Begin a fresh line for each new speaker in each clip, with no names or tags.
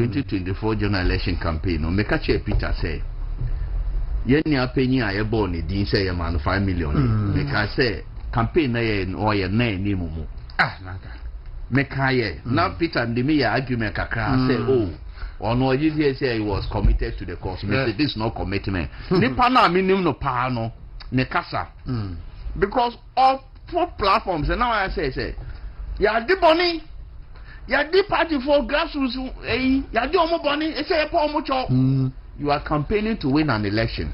2024 general election campaign, no, make a check Peter say, Yenny a penny I born it, didn't say a man 5 million. Make I say, campaign or your name, Nimumu. Make I, now Peter and the me argument, say, oh. Or no, you say he was committed to the cause. This is no commitment. Nipana minimum no pano, nekasa. Because all 4 platforms, and now I say, yeah, the money, yeah, the party for grassroots, yeah, the omo money, it's a poor mucho. You are campaigning to win an election.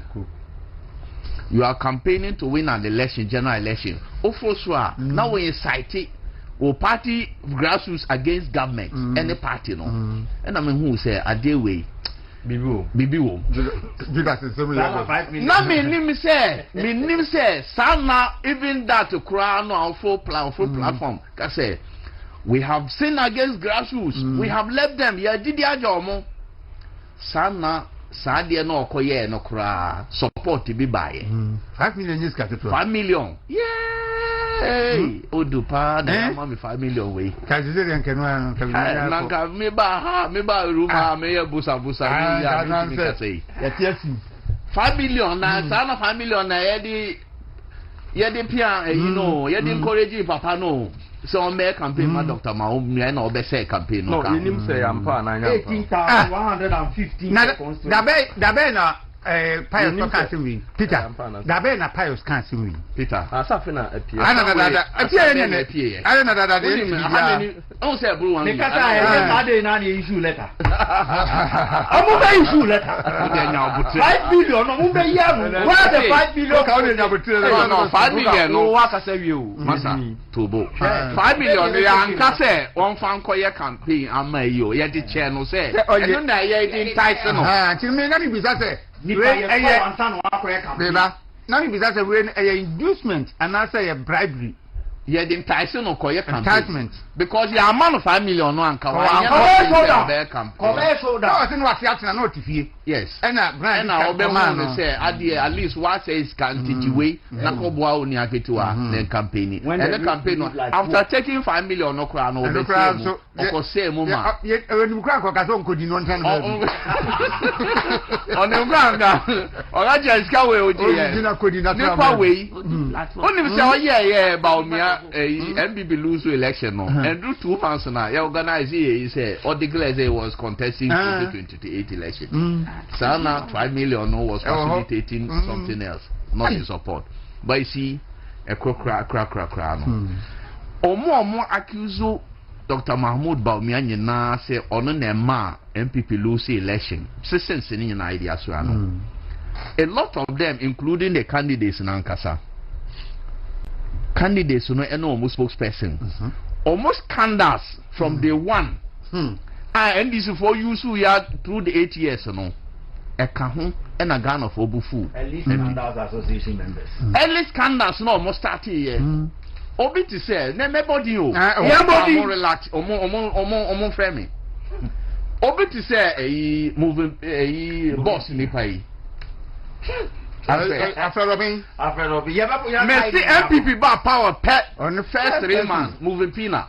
You are campaigning to win an election, general election. Ofoswa, now when you cite it. Or party grassroots against government, any party, no. And I mean, who say a day way, Bibu, Judas is similar. Now, me say, Sana, even that to crown our full platform. Can say, we have sinned against grassroots, we have left them. Yeah, did ya jomo? Sana, Sadia no koye no cra support to be by
5 million is got
5 million. Yeah. Hey, Odupa, the 5 million way.
Kazilian can
me ba Ruma, Mayor Busa, 5 million, now, 5 million, Yedi Pia, you know, Yedi encourage Papa no. So on my campaign, my Dr. Bawumia no be say campaign no. No, you say I'm pa 18,150.
Dabe na pious can't win. Peter. Dabe na pious can't win. Peter.
Asafina appear.
I don't know that. How many?
Oh, say blue one.
Because I had an issue letter. I'm over issue letter. 5 billion. Where the 5 billion?
5 million. No, what I say you, Massa. Tubo. 5 million. They are Casse. One fan coyer campaign. I'm a you. Yet the channel say. Oh, you know, you didn't tighten.
To me, let me be that. Now, if that's a inducement and I say a bribery.
Yeah, the enticement or enticement because you are man of 5 million no anka. Yes. And Brian say at least what says can teach way na ko boa oni aketua then campaign. And the campaign after taking 5 million no crown no be o say mo ma.
When you cry ka so nkodi no ntan ba.
On the ground oga just ka we oji ye. Nipa we. Oni say oh yeah Bawumia MBB lose election no. And do 2 months now, you organize he say or declare he was contesting 2028 election. Sana 5 million no was facilitating something else, not in support. But you see, a crack no. Omo accuse Dr. Mahmoud Bawumia na say ono na ma MPP lose election. Since any idea so no. A lot of them, including the candidates in Ankasa. Candidates, no spokesperson. Almost candidates from day one. And this is for you, so you are through the 8 years, no. A kahun and a gun of Obufu.
At least candidates association members.
At least candidates, no, almost 30 years. Obi to say, nobody, more relaxed, omo frame. Obi to say, a moving a boss in the pay.
After Robin,
Messi MPP bar power pet on the first 3 months moving peanut.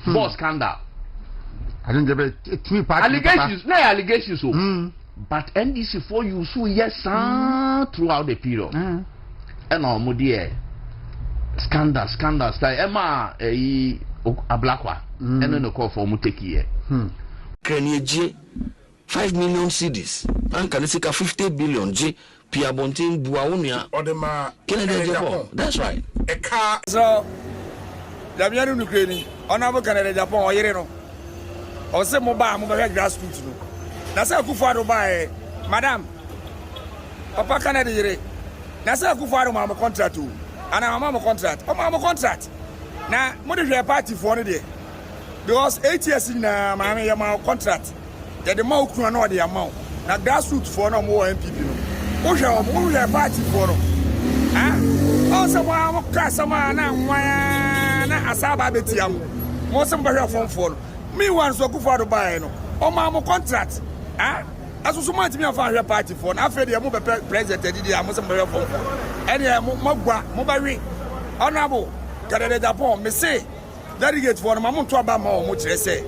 Boss scandal.
I don't get 3
allegations, no allegations. But NDC for you so yes throughout the period. And all mudie scandal style Emma a black one and then the call for Muteki.
Can you G 5 million cedis and can you 50 billion G? Pia Bontin Bawumia
or the ma
Agyapong. That's right.
A car so Damiano Ukraine honorable Canada Japan or Yereno or some mobile grassroots. That's a Kufado by Madam Papa Canada Yere. That's a Kufado Mama contract too. And I'm a contract. Oh, Mama contract. Now, what is your party for the day? Because 8 years in my contract, that the more can know the amount. Now, grassroots for no more MPP. Who's your party for them? Huh? Also, I'm a customer now. I saw Babetiam. Most of them phone for me. Once so good for the buy. Oh, my contract. Huh? As so much me for your party for. After the move president, I must have phone for. And Mobari. Honorable Canada Japan, me say, delegate for the Mamun to Abama, which they say.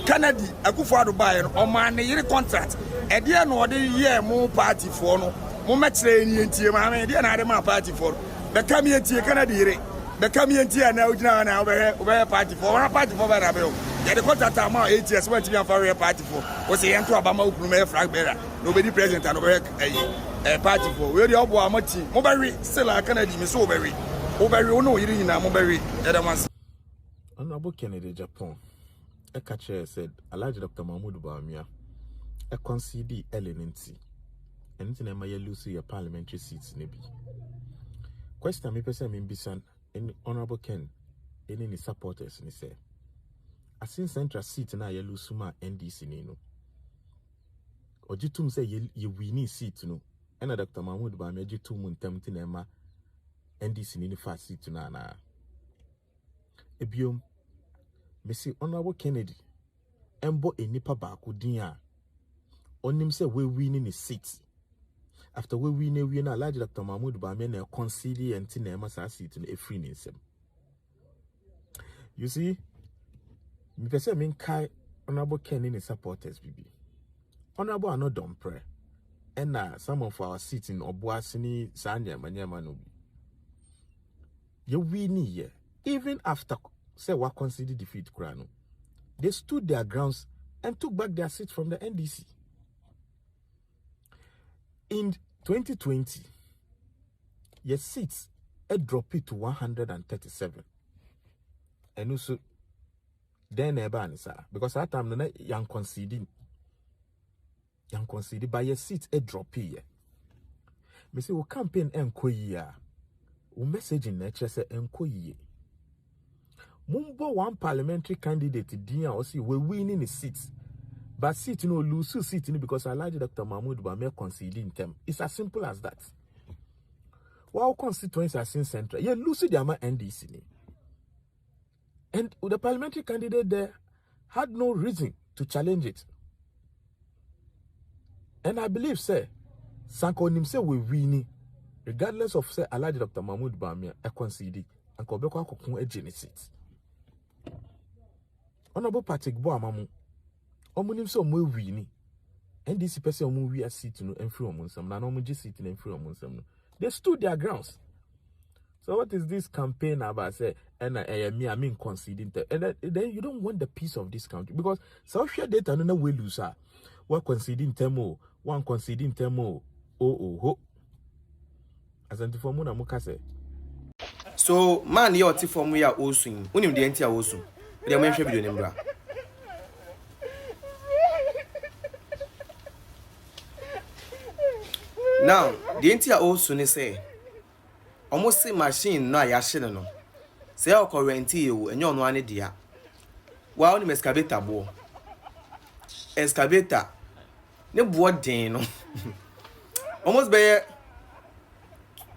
Kennedy Akufo-Addo buy no man ne yere contract e de no de ye mo party for no mo metre ni entie ma me de na de ma party for be kam entie Kennedy yere be kam entie na ojina na obe party for one party for be na be o ye de contract am 8 years when TV for party for o se yen to abama okunu me flag bearer no be the president and obe party for we de obo amati mo be we still Kennedy me so obe we no yiri nyina mo be we ye de mas
Honorable Kennedy Acheampong Ekache said Alhaji Dr. Mahmoud Bawumia a concede LNT and in my lose your parliamentary seats nebi. Question me person in Bisan in Honorable Ken any supporters ni say. As in central seat na ye lose ma NDC ni no. Ojitum say ye winning seat no. And Dr. Mahmoud Bawumia jitum untem ma NDC ni first seat na na. Ebiom Missy Honorable Kennedy embo enipa baako din a onim say we winning the seat after we win na Alhaji Dr. Mahmoud Bawumia na concede enti na ema sa seat no efri ni nsem. You see me pese me kai Honorable Kennedy supporters bibi Honorable are not done prayer and some of our seats in Obuasini Sanya Manyama no bi you win here even after say what consider defeat Krano. They stood their grounds and took back their seats from the NDC. In 2020, your seats dropped it to 137. And also, then because that time young conceding by your seats drop here. Me say we campaign enkoyi we message in nature say enkoyi. Mumbo one parliamentary candidate Dia or see we winning the seats. But seat no lose seat because Alhaji Dr. Mahmoud Bawumia conceding them. It's as simple as that. While constituencies are seen central, you lose the NDC. And the parliamentary candidate there had no reason to challenge it. And I believe, say, Sanko himself will win, regardless of say Alhaji Dr. Mahmoud Bawumia a concede and Kobeko Kokun a genesis. Honorable Patrick Boamamu, Omunim so more winning. And this person who we are sitting and free on some, now just sitting and free on some. They stood their grounds. So what is this campaign about? Say, and I mean conceding, and then you don't want the peace of this country because social data no way loser. One conceding temo, one conceding temo. Oh. As for Muna Mukase.
So man, your tea for me are also unim the entire also. They are mentioned video number. Now, the entire also say almost same machine na yashino no. Say our current you and you no one dia. Wa oni excavator bo. Excavator. Ne bo den no. Almost by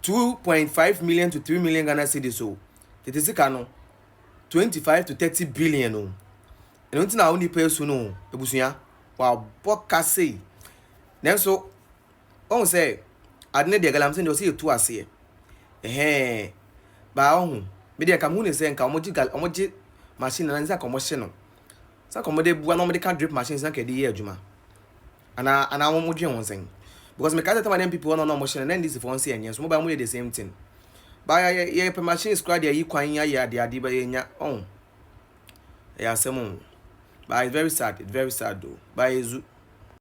2.5 million to 3 million Ghana cedis so. It is no 25 to 30 billion no. And until now only pay so no. Ebusuya wa boka say. Then so on say adne de galam say say to ase. Ba on me de kam hu ne say nka omoji machine na nza komo no. Sa komo de bua no mo de can drip machines na ke de ye adwuma. Ana mo dwen won sen. Because me can't tell them people no machine and then this for say anya so mobile mo the same thing. Ba ye machine squad dey yi kwan ya de ade ba ye nya on. Ya asem. But it's very sad though. Ba yezu